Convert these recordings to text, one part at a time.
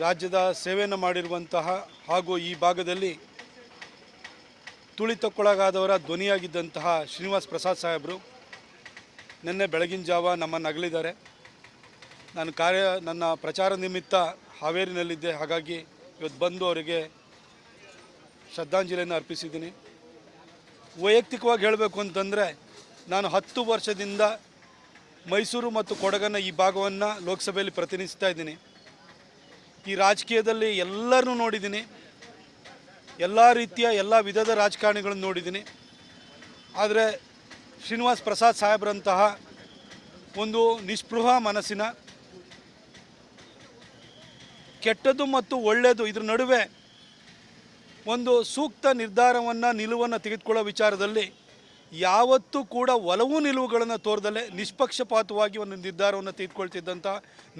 ರಾಜ್ಯದ ಸೇವೆಯನ್ನು ಮಾಡಿರುವಂತಹ ಹಾಗೂ ಈ ಭಾಗದಲ್ಲಿ ತುಳಿತಕ್ಕೊಳಗಾದವರ ಧ್ವನಿಯಾಗಿದ್ದಂತಹ ಶ್ರೀನಿವಾಸ್ ಪ್ರಸಾದ್ ಸಾಹೇಬರು ನಿನ್ನೆ ಬೆಳಗಿನ ಜಾವ ನಮ್ಮನ್ನು ಅಗಲಿದ್ದಾರೆ. ನನ್ನ ಪ್ರಚಾರ ನಿಮಿತ್ತ ಹಾವೇರಿನಲ್ಲಿದ್ದೆ. ಹಾಗಾಗಿ ಇವತ್ತು ಬಂದು ಅವರಿಗೆ ಶ್ರದ್ಧಾಂಜಲಿಯನ್ನು ಅರ್ಪಿಸಿದ್ದೀನಿ. ವೈಯಕ್ತಿಕವಾಗಿ ಹೇಳಬೇಕು ಅಂತಂದರೆ ನಾನು 10 ವರ್ಷದಿಂದ ಮೈಸೂರು ಮತ್ತು ಕೊಡಗನ ಈ ಭಾಗವನ್ನು ಲೋಕಸಭೆಯಲ್ಲಿ ಪ್ರತಿನಿಧಿಸ್ತಾ ಇದ್ದೀನಿ. ಈ ರಾಜಕೀಯದಲ್ಲಿ ಎಲ್ಲರನ್ನೂ ನೋಡಿದ್ದೀನಿ, ಎಲ್ಲ ರೀತಿಯ ಎಲ್ಲ ವಿಧದ ರಾಜಕಾರಣಿಗಳನ್ನು ನೋಡಿದ್ದೀನಿ. ಆದರೆ ಶ್ರೀನಿವಾಸ್ ಪ್ರಸಾದ್ ಸಾಹೇಬ್ರಂತಹ ಒಂದು ನಿಸ್ಪೃಹ ಮನಸ್ಸಿನ, ಕೆಟ್ಟದ್ದು ಮತ್ತು ಒಳ್ಳೆಯದು ಇದರ ನಡುವೆ ಒಂದು ಸೂಕ್ತ ನಿರ್ಧಾರವನ್ನು ನಿಲುವನ್ನು ತೆಗೆದುಕೊಳ್ಳೋ ವಿಚಾರದಲ್ಲಿ ಯಾವತ್ತೂ ಕೂಡ ಒಲವು ನಿಲುವುಗಳನ್ನು ತೋರದಲ್ಲೇ ನಿಷ್ಪಕ್ಷಪಾತವಾಗಿ ಒಂದು ನಿರ್ಧಾರವನ್ನು ತೆಗೆದುಕೊಳ್ತಿದ್ದಂಥ,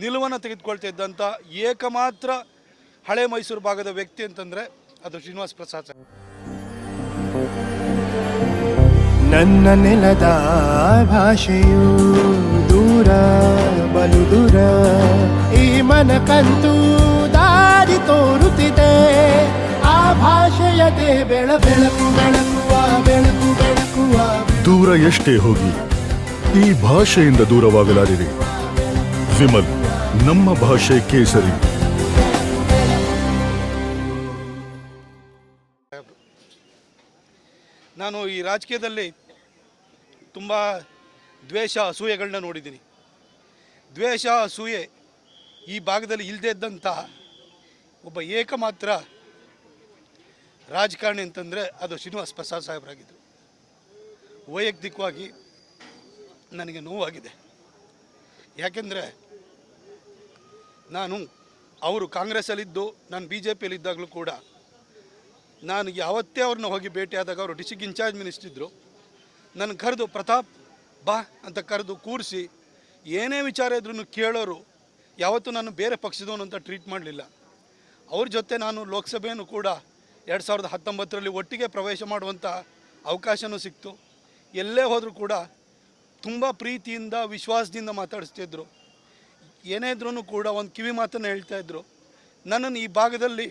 ನಿಲುವನ್ನು ತೆಗೆದುಕೊಳ್ತಿದ್ದಂಥ ಏಕಮಾತ್ರ ಹಳೆ ಮೈಸೂರು ಭಾಗದ ವ್ಯಕ್ತಿ ಅಂತಂದರೆ ಅದು ಶ್ರೀನಿವಾಸ್ ಪ್ರಸಾದ್ ಸಾಹೇಬ್. ನನ್ನ ನೆಲದ ಭಾಷೆಯು ದೂರ ಬಲು ದೂರ, ಈ ಮನಕಂತೂ ದಾರಿ ತೋರುತ್ತಿದೆ. ಆ ಭಾಷೆಯದೇ ಬೆಳಕು ಬೆಳಕುವ ಬೆಳಕು ಬೆಳಕುವ. ದೂರ ಎಷ್ಟೇ ಹೋಗಿ ಈ ಭಾಷೆಯಿಂದ ದೂರವಾಗಲಾರಿರಿ. ವಿಮಲ್, ನಮ್ಮ ಭಾಷೆ ಕೇಸರಿ. ನಾನು ಈ ರಾಜಕೀಯದಲ್ಲಿ ತುಂಬ ದ್ವೇಷ ಅಸೂಯೆಗಳನ್ನ ನೋಡಿದ್ದೀನಿ. ದ್ವೇಷ ಅಸೂಯೆ ಈ ಭಾಗದಲ್ಲಿ ಇಲ್ಲದೇ ಇದ್ದಂತಹ ಒಬ್ಬ ಏಕಮಾತ್ರ ರಾಜಕಾರಣಿ ಅಂತಂದರೆ ಅದು ಶ್ರೀನಿವಾಸ್ ಪ್ರಸಾದ್ ಸಾಹೇಬರಾಗಿದ್ದರು. ವೈಯಕ್ತಿಕವಾಗಿ ನನಗೆ ನೋವಾಗಿದೆ. ಯಾಕೆಂದರೆ ಅವರು ಕಾಂಗ್ರೆಸ್ಸಲ್ಲಿದ್ದು ನಾನು BJPಯಲ್ಲಿದ್ದಾಗಲೂ ಕೂಡ ನಾನು ಯಾವತ್ತೇ ಅವ್ರನ್ನ ಹೋಗಿ ಭೇಟಿಯಾದಾಗ ಅವರು ಡಿಸ್ಟ್ರಿಕ್ಟ್ ಇನ್ಚಾರ್ಜ್ ಮಿನಿಸ್ಟರ್ ಇದ್ದರು. ನನ್ನ ಕರೆದು ಪ್ರತಾಪ್ ಬಾ ಅಂತ ಕರೆದು ಕೂರಿಸಿ ಏನೇ ವಿಚಾರ ಇದ್ರೂ ಕೇಳೋರು. ಯಾವತ್ತೂ ನಾನು ಬೇರೆ ಪಕ್ಷದವನು ಅಂತ ಟ್ರೀಟ್ ಮಾಡಲಿಲ್ಲ. ಅವ್ರ ಜೊತೆ ನಾನು ಲೋಕಸಭೆಯನ್ನು ಕೂಡ 2019ರಲ್ಲಿ ಒಟ್ಟಿಗೆ ಪ್ರವೇಶ ಮಾಡುವಂಥ ಅವಕಾಶವೂ ಸಿಕ್ತು. ಎಲ್ಲೇ ಹೋದರೂ ಕೂಡ ತುಂಬ ಪ್ರೀತಿಯಿಂದ ವಿಶ್ವಾಸದಿಂದ ಮಾತಾಡಿಸ್ತಿದ್ರು. ಏನೇ ಇದ್ರೂ ಕೂಡ ಒಂದು ಕಿವಿ ಮಾತನ್ನು ಹೇಳ್ತಾಯಿದ್ರು. ನನ್ನನ್ನು ಈ ಭಾಗದಲ್ಲಿ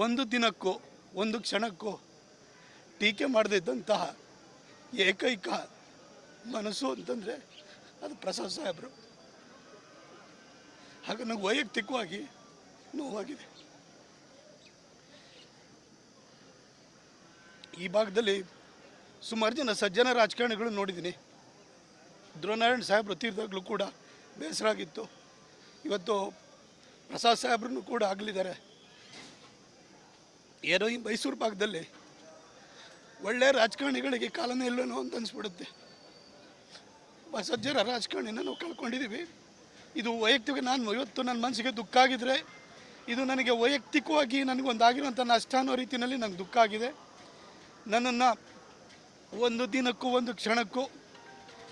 ಒಂದು ದಿನಕ್ಕೂ ಒಂದು ಕ್ಷಣಕ್ಕೂ ಟೀಕೆ ಮಾಡದಿದ್ದಂತಹ ಏಕೈಕ ಮನಸ್ಸು ಅಂತಂದರೆ ಅದು ಪ್ರಸಾದ್ ಸಾಹೇಬರು. ಹಾಗೆ ನನಗೆ ವೈಯಕ್ತಿಕವಾಗಿ ನೋವಾಗಿದೆ. ಈ ಭಾಗದಲ್ಲಿ ಸುಮಾರು ಜನ ಸಜ್ಜನ ರಾಜಕಾರಣಿಗಳು ನೋಡಿದ್ದೀನಿ. ಧ್ರುವನಾರಾಯಣ ಸಾಹೇಬರು ತೀರ್ದಾಗಲೂ ಕೂಡ ಬೇಸರ ಆಗಿತ್ತು. ಇವತ್ತು ಪ್ರಸಾದ್ ಸಾಹೇಬ್ರನ್ನು ಕೂಡ ಆಗಲಿದ್ದಾರೆ. ಏನೋ ಈ ಮೈಸೂರು ಭಾಗದಲ್ಲಿ ಒಳ್ಳೆಯ ರಾಜಕಾರಣಿಗಳಿಗೆ ಕಾಲನೇ ಇಲ್ಲನೋ ಅಂತ ಅನಿಸ್ಬಿಡುತ್ತೆ. ಸಜ್ಜನ ರಾಜಕಾರಣಿನ ನಾವು ಕಳ್ಕೊಂಡಿದ್ದೀವಿ. ಇದು ವೈಯಕ್ತಿಕ ಇವತ್ತು ನನ್ನ ಮನಸ್ಸಿಗೆ ದುಃಖ ಆಗಿದ್ರೆ ಇದು ನನಗೆ ವೈಯಕ್ತಿಕವಾಗಿ ನನಗೊಂದಾಗಿರೋಂಥ ನಷ್ಟ ಅನ್ನೋ ರೀತಿಯಲ್ಲಿ ನನಗೆ ದುಃಖ ಆಗಿದೆ. ನನ್ನನ್ನು ಒಂದು ದಿನಕ್ಕೂ ಒಂದು ಕ್ಷಣಕ್ಕೂ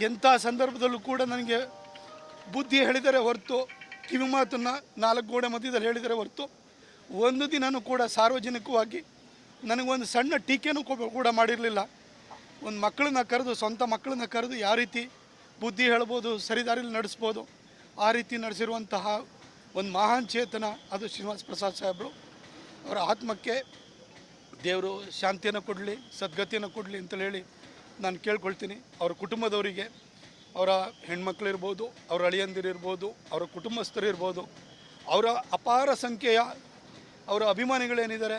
ಎಂಥ ಸಂದರ್ಭದಲ್ಲೂ ಕೂಡ ನನಗೆ ಬುದ್ಧಿ ಹೇಳಿದರೆ ಹೊರತು, ಕಿವಿ ಮಾತನ್ನು 4 ಗೋಡೆ ಮಧ್ಯದಲ್ಲಿ ಹೇಳಿದರೆ ಹೊರತು ಒಂದು ದಿನವೂ ಕೂಡ ಸಾರ್ವಜನಿಕವಾಗಿ ನನಗೊಂದು ಸಣ್ಣ ಟೀಕೆನೂ ಕೂಡ ಮಾಡಿರಲಿಲ್ಲ. ಒಂದು ಮಕ್ಕಳನ್ನ ಕರೆದು, ಸ್ವಂತ ಮಕ್ಕಳನ್ನ ಕರೆದು ಯಾವ ರೀತಿ ಬುದ್ಧಿ ಹೇಳ್ಬೋದು, ಸರಿದಾರಿಯಲ್ಲಿ ನಡೆಸ್ಬೋದು, ಆ ರೀತಿ ನಡೆಸಿರುವಂತಹ ಒಂದು ಮಹಾನ್ ಚೇತನ ಅದು ಶ್ರೀನಿವಾಸ್ ಪ್ರಸಾದ್ ಸಾಹೇಬರು. ಅವರ ಆತ್ಮಕ್ಕೆ ದೇವರು ಶಾಂತಿಯನ್ನು ಕೊಡಲಿ, ಸದ್ಗತಿಯನ್ನು ಕೊಡಲಿ ಅಂತೇಳಿ ಹೇಳಿ ನಾನು ಕೇಳ್ಕೊಳ್ತೀನಿ. ಅವರ ಕುಟುಂಬದವರಿಗೆ, ಅವರ ಹೆಣ್ಮಕ್ಳಿರ್ಬೋದು, ಅವರ ಅಳಿಯಂದಿರಿರ್ಬೋದು, ಅವರ ಕುಟುಂಬಸ್ಥರಿರ್ಬೋದು, ಅವರ ಅಪಾರ ಸಂಖ್ಯೆಯ ಅವರ ಅಭಿಮಾನಿಗಳೇನಿದ್ದಾರೆ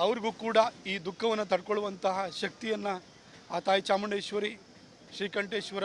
ಅವ್ರಿಗೂ ಕೂಡ ಈ ದುಃಖವನ್ನು ತಡ್ಕೊಳ್ಳುವಂತಹ ಶಕ್ತಿಯನ್ನು ಆ ತಾಯಿ ಚಾಮುಂಡೇಶ್ವರಿ, ಶ್ರೀಕಂಠೇಶ್ವರ